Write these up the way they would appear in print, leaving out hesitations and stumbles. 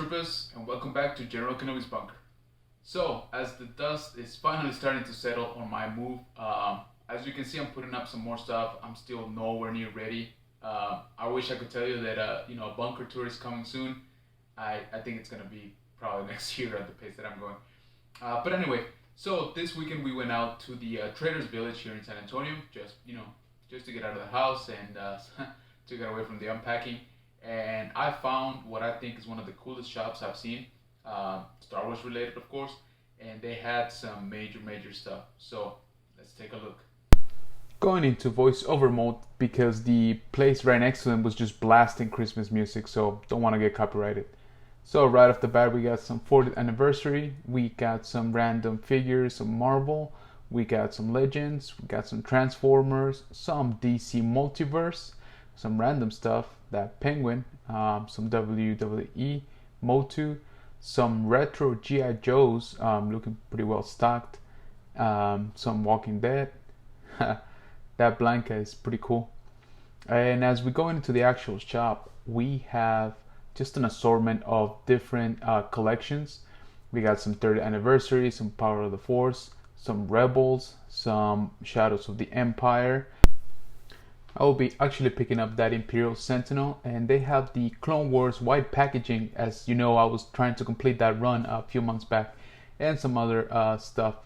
Troopers, and welcome back to General Kenobi's bunker. So, as the dust is finally starting to settle on my move, as you can see, I'm putting up some more stuff. I'm still nowhere near ready. I wish I could tell you that a bunker tour is coming soon. I think it's gonna be probably next year at the pace that I'm going. But anyway, so this weekend we went out to the Traders Village here in San Antonio, just to get out of the house and to get away from the unpacking. And I found what I think is one of the coolest shops I've seen, Star Wars related, of course, and they had some major stuff. So let's take a look. Going into voiceover mode because the place right next to them was just blasting Christmas music, so don't want to get copyrighted. So right off the bat, we got some 40th anniversary, we got some random figures, some Marvel, we got some Legends, we got some Transformers, some DC Multiverse, some random stuff, that Penguin, some WWE, Motu, some retro GiJoes, looking pretty well stocked, some Walking Dead. That Blanca is pretty cool. And as we go into the actual shop, we have just an assortment of different collections. We got some 30th anniversary, some Power of the Force, some Rebels, some Shadows of the Empire. I will be actually picking up that Imperial Sentinel, and they have the Clone Wars white packaging. As you know, I was trying to complete that run a few months back, and some other stuff.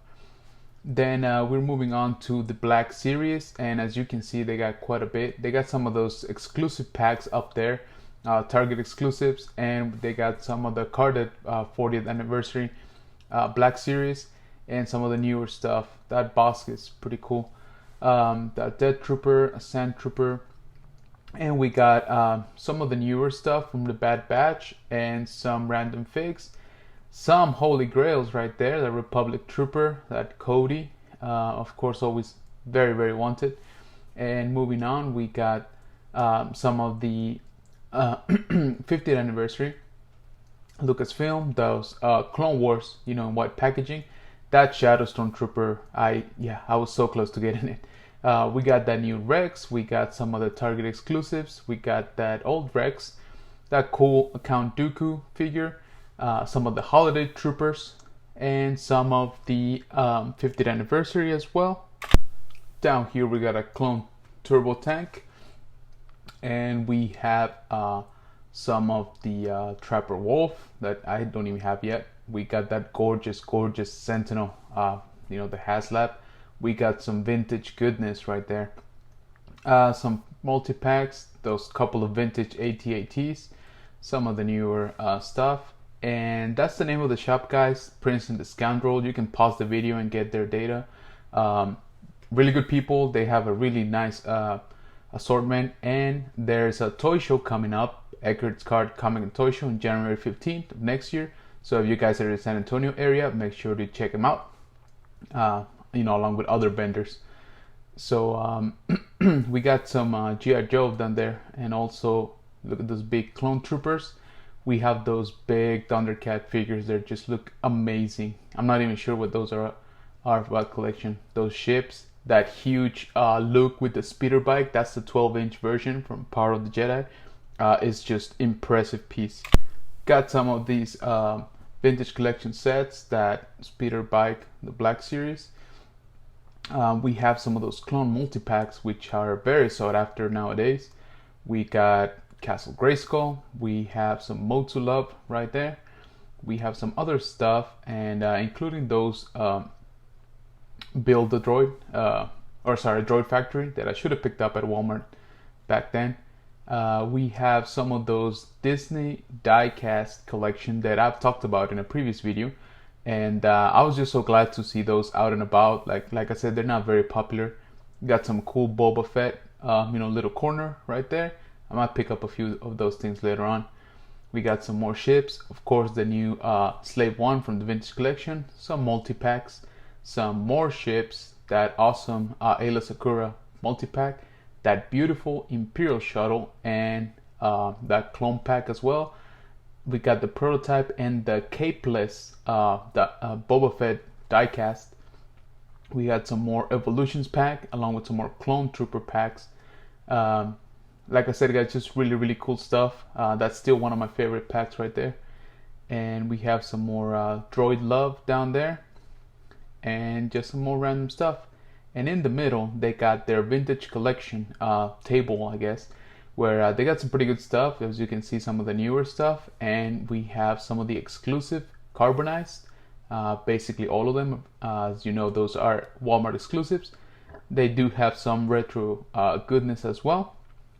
Then we're moving on to the Black Series, and as you can see, they got quite a bit. They got some of those exclusive packs up there, Target exclusives, and they got some of the carded 40th anniversary Black Series, and some of the newer stuff. That box is pretty cool. The Death Trooper, a Sand Trooper, and we got some of the newer stuff from the Bad Batch and some random figs, some Holy Grails right there, the Republic Trooper, that Cody, of course always very wanted. And moving on, we got some of the 50th anniversary Lucasfilm, those Clone Wars, in white packaging. That Shadow Stormtrooper, I was so close to getting it. We got that new Rex, we got some of the Target exclusives, we got that old Rex, that cool Count Dooku figure, some of the Holiday Troopers, and some of the 50th anniversary as well. Down here we got a Clone Turbo Tank, and we have some of the Trapper Wolf that I don't even have yet. We got that gorgeous Sentinel, the HasLab. We got some vintage goodness right there. Some multi-packs, those couple of vintage AT-ATs, some of the newer stuff. And that's the name of the shop, guys, Prince and the Scoundrel. You can pause the video and get their data. Really good people. They have a really nice assortment. And there's a toy show coming up, Eckert's Card Comic and Toy Show, on January 15th of next year. So if you guys are in the San Antonio area, make sure to check them out, along with other vendors. So we got some G.I. Joe down there, and also look at those big Clone Troopers. We have those big Thundercat figures that just look amazing. I'm not even sure what those are for that collection. Those ships, that huge Luke with the speeder bike, that's the 12-inch version from Power of the Jedi. It's just impressive piece. Got some of these vintage collection sets, that speeder bike, the Black Series. We have some of those clone multi-packs, which are very sought after nowadays. We got Castle Grayskull. We have some Motu Love right there. We have some other stuff, and including those Build the Droid, Droid Factory that I should have picked up at Walmart back then. We have some of those Disney die-cast collection that I've talked about in a previous video, and I was just so glad to see those out and about. Like I said, they're not very popular. Got some cool Boba Fett, little corner right there. I might pick up a few of those things later on. We got some more ships, of course, the new Slave One from the Vintage Collection, some multi-packs, some more ships, that awesome Ayla Sakura multi-pack, that beautiful Imperial Shuttle, and that clone pack as well. We got the prototype and the capeless Boba Fett diecast. We got some more Evolutions pack along with some more Clone Trooper packs. Like I said, guys, just really cool stuff. That's still one of my favorite packs right there. and we have some more droid love down there, and just some more random stuff. And in the middle, they got their vintage collection table, I guess, where they got some pretty good stuff. As you can see, some of the newer stuff, and we have some of the exclusive carbonized. Basically all of them, as you know, those are Walmart exclusives. They do have some retro goodness as well.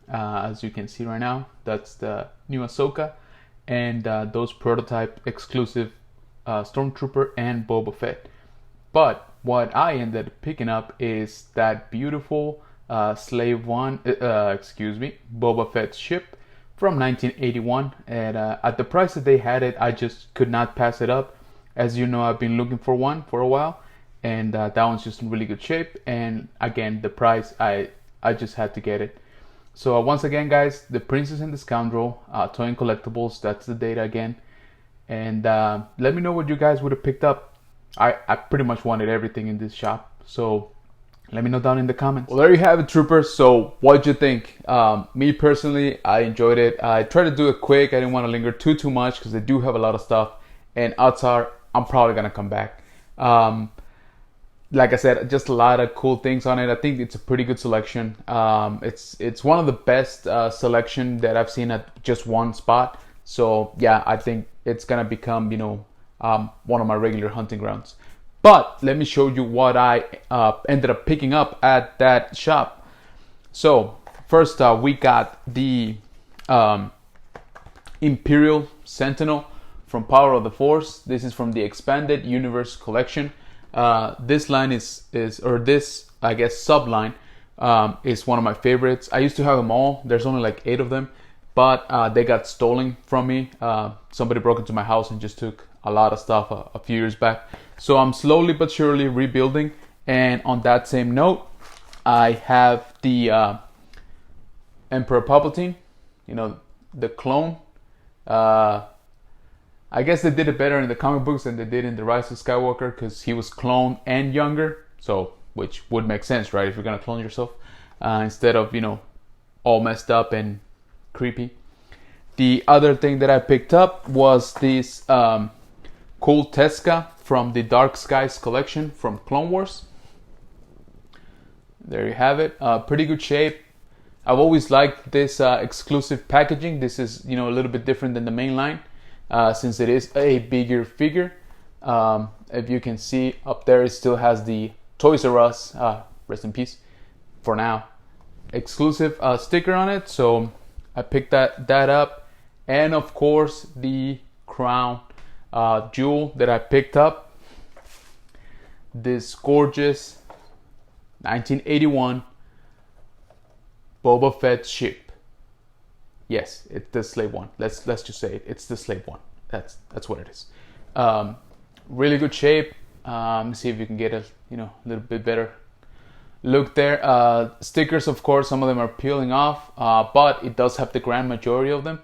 As you can see right now, that's the new Ahsoka, and those prototype exclusive Stormtrooper and Boba Fett. But what I ended up picking up is that beautiful Slave One, Boba Fett ship from 1981. And at the price that they had it, I just could not pass it up. As you know, I've been looking for one for a while, and that one's just in really good shape. And again, the price, I just had to get it. So once again, guys, the Princess and the Scoundrel, Toy and Collectibles, that's the data again. And let me know what you guys would have picked up. I pretty much wanted everything in this shop, so let me know down in the comments. Well, there you have it, troopers. So what'd you think? Me personally, I enjoyed it. I tried to do it quick. I didn't want to linger too much because they do have a lot of stuff, and odds are I'm probably gonna come back. Like I said, just a lot of cool things on it. I think it's a pretty good selection. It's one of the best selection that I've seen at just one spot. So yeah, I think it's gonna become, you know, one of my regular hunting grounds. But let me show you what I ended up picking up at that shop. So first we got the Imperial Sentinel from Power of the Force. This is from the Expanded Universe collection. This line is this, I guess, subline is one of my favorites. I used to have them all. There's only like 8 of them, but they got stolen from me. Somebody broke into my house and just took a lot of stuff a few years back. So I'm slowly but surely rebuilding. And on that same note, I have the Emperor Palpatine, you know, the clone. I guess they did it better in the comic books than they did in The Rise of Skywalker, because he was cloned and younger, so which would make sense, right? If you're gonna clone yourself instead of, you know, all messed up and creepy. The other thing that I picked up was this cool Tesca from the Dark Skies collection from Clone Wars. There you have it. Pretty good shape. I've always liked this exclusive packaging. This is, you know, a little bit different than the main line. Since it is a bigger figure. If you can see up there, it still has the Toys R Us, rest in peace, for now, exclusive sticker on it. So I picked that up. And of course, the crown jewel that I picked up. This gorgeous 1981 Boba Fett ship. Yes, it's the slave one. Let's just say it. It's the slave one. That's what it is. Really good shape. See if you can get a little bit better look there. Stickers, of course, some of them are peeling off, but it does have the grand majority of them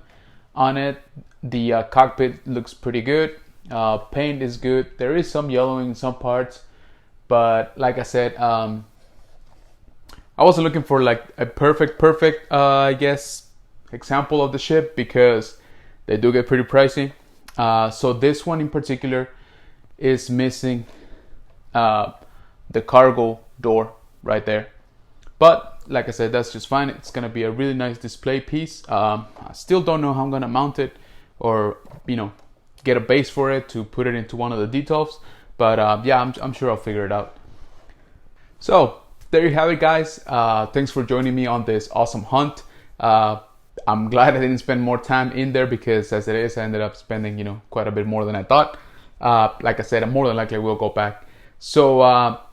on it. The cockpit looks pretty good. Paint is good. There is some yellowing in some parts, but like I said, I wasn't looking for like a perfect, I guess, example of the ship, because they do get pretty pricey. So this one in particular is missing the cargo door right there, but like I said, that's just fine. It's gonna be a really nice display piece. I still don't know how I'm gonna mount it, or get a base for it to put it into one of the details, but yeah, I'm sure I'll figure it out. So there you have it, guys. Thanks for joining me on this awesome hunt. I'm glad I didn't spend more time in there, because as it is, I ended up spending, quite a bit more than I thought. Like I said, I'm more than likely will go back. So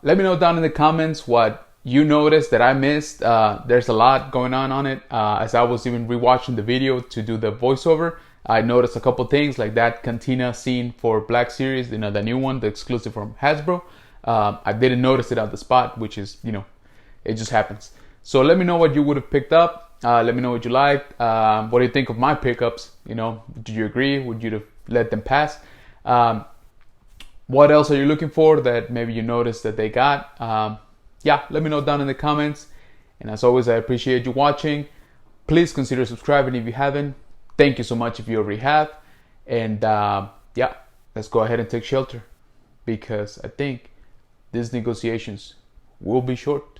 let me know down in the comments what you noticed that I missed. There's a lot going on it. As I was even rewatching the video to do the voiceover, I noticed a couple things, like that cantina scene for Black Series, the new one, the exclusive from Hasbro. I didn't notice it at the spot, which is, it just happens. So let me know what you would have picked up. Let me know what you liked. What do you think of my pickups? Do you agree? Would you have let them pass? What else are you looking for that maybe you noticed that they got? Yeah, let me know down in the comments. And as always, I appreciate you watching. Please consider subscribing if you haven't. Thank you so much if you already have. And yeah, let's go ahead and take shelter because I think these negotiations will be short.